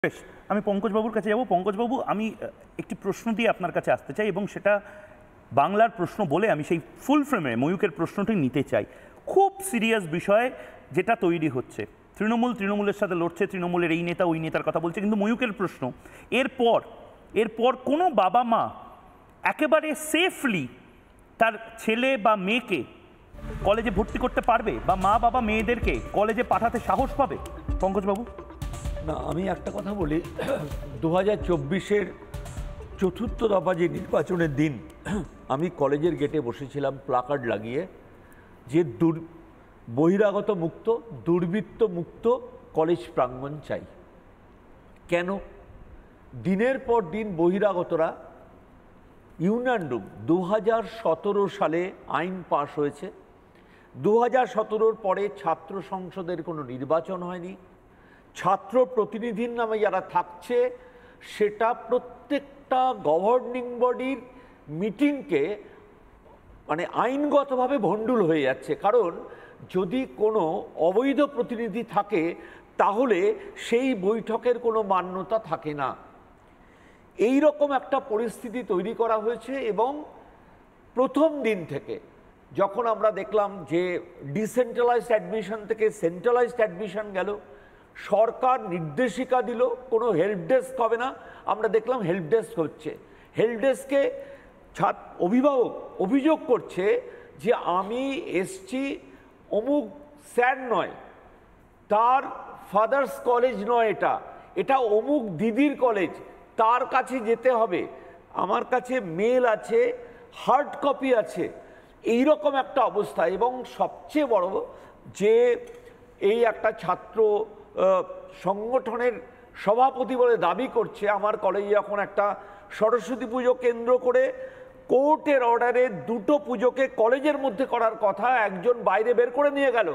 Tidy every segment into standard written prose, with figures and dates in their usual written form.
বেশ, আমি পঙ্কজবাবুর কাছে যাব। পঙ্কজবাবু, আমি একটি প্রশ্ন দিয়ে আপনার কাছে আসতে চাই এবং সেটা বাংলার প্রশ্ন বলে আমি সেই ফুল ফ্রেমে ময়ূকের প্রশ্নটি নিতে চাই। খুব সিরিয়াস বিষয় যেটা তৈরি হচ্ছে, তৃণমূলের সাথে লড়ছে, তৃণমূলের এই নেতা ওই নেতার কথা বলছে, কিন্তু ময়ূকের প্রশ্ন এরপর কোনো বাবা মা একেবারে সেফলি তার ছেলে বা মেয়েকে কলেজে ভর্তি করতে পারবে, বা মা বাবা মেয়েদেরকে কলেজে পাঠাতে সাহস পাবে? পঙ্কজবাবু না, আমি একটা কথা বলি, 2024-এর চতুর্থ দফা যে নির্বাচনের দিন আমি কলেজের গেটে বসেছিলাম প্লাকার্ড লাগিয়ে যে বহিরাগত মুক্ত, দুর্বৃত্ত মুক্ত কলেজ প্রাঙ্গণ চাই। কেন? দিনের পর দিন বহিরাগতরা ইউনিয়ন রুম 2017 সালে আইন পাশ হয়েছে, 2017-র পরে ছাত্র সংসদের কোনো নির্বাচন হয়নি। ছাত্র প্রতিনিধির নামে যারা থাকছে সেটা প্রত্যেকটা গভর্নিং বডির মিটিংকে মানে আইনগতভাবে ভণ্ডুল হয়ে যাচ্ছে। কারণ যদি কোনো অবৈধ প্রতিনিধি থাকে তাহলে সেই বৈঠকের কোনো মান্যতা থাকে না। এই রকম একটা পরিস্থিতি তৈরি করা হয়েছে এবং প্রথম দিন থেকে যখন আমরা দেখলাম যে ডিসেন্ট্রালাইজড অ্যাডমিশন থেকে সেন্ট্রালাইজড অ্যাডমিশন গেল, সরকার নির্দেশিকা দিল কোনো হেল্প ডেস্ক হবে না, আমরা দেখলাম হেল্প ডেস্ক হচ্ছে। হেল্প ডেস্কে অভিভাবক অভিযোগ করছে যে আমি এসছি অমুক স্যার নয়, তার ফাদার্স কলেজ নয়, এটা অমুক দিদির কলেজ, তার কাছে যেতে হবে, আমার কাছে মেল আছে, হার্ড কপি আছে, এই রকম একটা অবস্থা। এবং সবচেয়ে বড় যে এই একটা ছাত্র সংগঠনের সভাপতি বলে দাবি করছে আমার কলেজে যখন একটা সরস্বতী পুজো কেন্দ্র করে কোর্টের অর্ডারে দুটো পুজোকে কলেজের মধ্যে করার কথা একজন বাইরে বের করে নিয়ে গেল,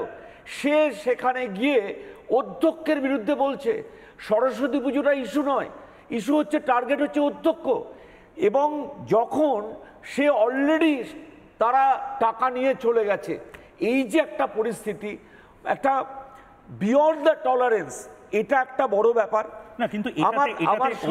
সে সেখানে গিয়ে অধ্যক্ষের বিরুদ্ধে বলছে সরস্বতী পুজোটা ইস্যু নয়, ইস্যু হচ্ছে টার্গেট হচ্ছে অধ্যক্ষ। এবং যখন সে অলরেডি তারা টাকা নিয়ে চলে গেছে, এই যে একটা পরিস্থিতি, একটা বিয়ন্ড দ্য টলারেন্স, এটা একটা বড় ব্যাপার না। কিন্তু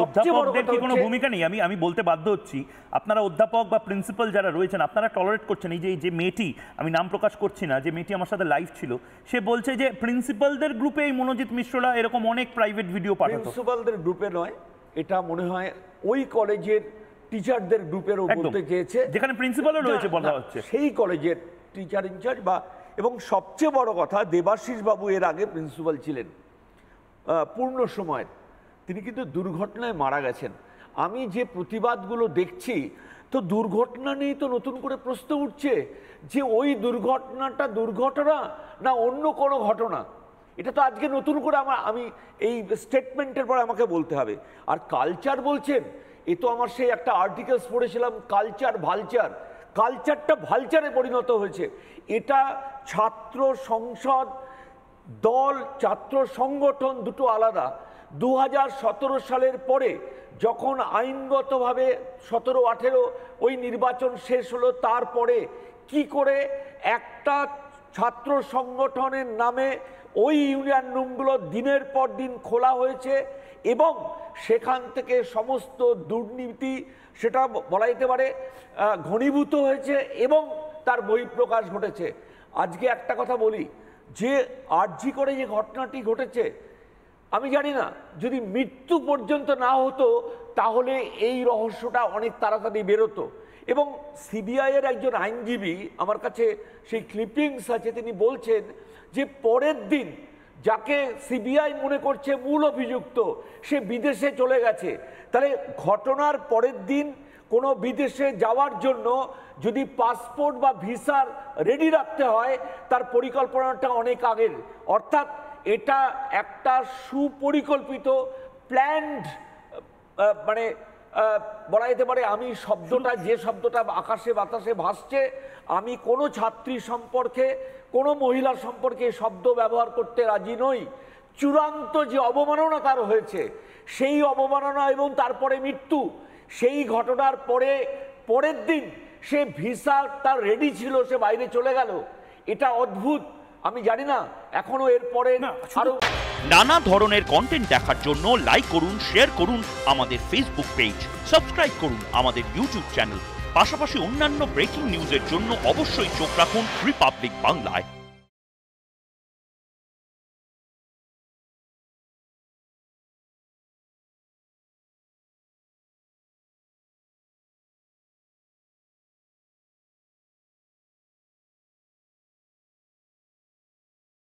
অধ্যাপকদের কি কোনো ভূমিকা নেই? আমি বলতে বাধ্য হচ্ছি, আপনারা অধ্যাপক বা প্রিন্সিপাল যারা রয়েছেন আপনারা টলারেট করছেন। এই যে মেয়েটি, আমি নাম প্রকাশ করছি না, যে মেয়েটি আমার সাথে লাইভ ছিল, সে বলছে যে প্রিন্সিপালদের গ্রুপে এই মনোজিৎ মিশ্ররা এরকম অনেক প্রাইভেট ভিডিও পাঠাতো। প্রিন্সিপালদের গ্রুপে নয়, এটা মনে হয় ওই কলেজের টিচারদের গ্রুপেরও বলতে চেয়েছে, যেখানে প্রিন্সিপালও রয়েছে বলা হচ্ছে, সেই কলেজের টিচার ইনচার্জ। বা এবং সবচেয়ে বড় কথা, দেবাশিস বাবু এর আগে প্রিন্সিপাল ছিলেন পূর্ণ সময়ের, তিনি কিন্তু দুর্ঘটনায় মারা গেছেন। আমি যে প্রতিবাদগুলো দেখছি, তো দুর্ঘটনা নিয়ে তো নতুন করে প্রশ্ন উঠছে যে ওই দুর্ঘটনাটা দুর্ঘটনা না অন্য কোনো ঘটনা। এটা তো আজকে নতুন করে আমি এই স্টেটমেন্টের পরে আমাকে বলতে হবে। আর কালচার বলছেন, এ তো আমার সেই একটা আর্টিকেলস পড়েছিলাম, কালচারটা ভালচারে পরিণত হয়েছে। এটা ছাত্র সংসদ দল, ছাত্র সংগঠন দুটো আলাদা। 2017 সালের পরে যখন আইনগতভাবে 17-18 ওই নির্বাচন শেষ হলো, তারপরে কি করে একটা ছাত্র সংগঠনের নামে ওই ইউনিয়ন রুমগুলো দিনের পর দিন খোলা হয়েছে এবং সেখান থেকে সমস্ত দুর্নীতি সেটা বলা যেতে পারে ঘনীভূত হয়েছে এবং তার বহিঃপ্রকাশ ঘটেছে। আজকে একটা কথা বলি, যে আরজি করে যে ঘটনাটি ঘটেছে, আমি জানি না যদি মৃত্যু পর্যন্ত না হতো তাহলে এই রহস্যটা অনেক তাড়াতাড়ি বেরোতো। এবং সিবিআইয়ের একজন আইনজীবী, আমার কাছে সেই ক্লিপিংস আছে, তিনি বলছেন যে পরের দিন যাকে সিবিআই মনে করছে মূল অভিযুক্ত, সে বিদেশে চলে গেছে। তাহলে ঘটনার পরের দিন কোনো বিদেশে যাওয়ার জন্য যদি পাসপোর্ট বা ভিসার রেডি রাখতে হয়, তার পরিকল্পনাটা অনেক আগের। অর্থাৎ এটা একটা সুপরিকল্পিত প্ল্যান্ড, মানে বলা যেতে পারে, আমি যে শব্দটা আকাশে বাতাসে ভাসছে, আমি কোনো ছাত্রী সম্পর্কে, কোনো মহিলা সম্পর্কে শব্দ ব্যবহার করতে রাজি নই। চূড়ান্ত যে অবমাননা তার হয়েছে, সেই অবমাননা এবং তারপরে মৃত্যু, সেই ঘটনার পরের দিন সে ভিসা তার রেডি ছিল, সে বাইরে চলে গেল। এটা অদ্ভুত। আমি জানি না এখনো এর পরে আরো নানা ধরনের কন্টেন্ট দেখার জন্য লাইক করুন, শেয়ার করুন আমাদের ফেসবুক পেজ, সাবস্ক্রাইব করুন আমাদের ইউটিউব চ্যানেল। পাশাপাশি অন্যান্য ব্রেকিং নিউজের জন্য অবশ্যই চোখ রাখুন রিপাবলিক বাংলায়।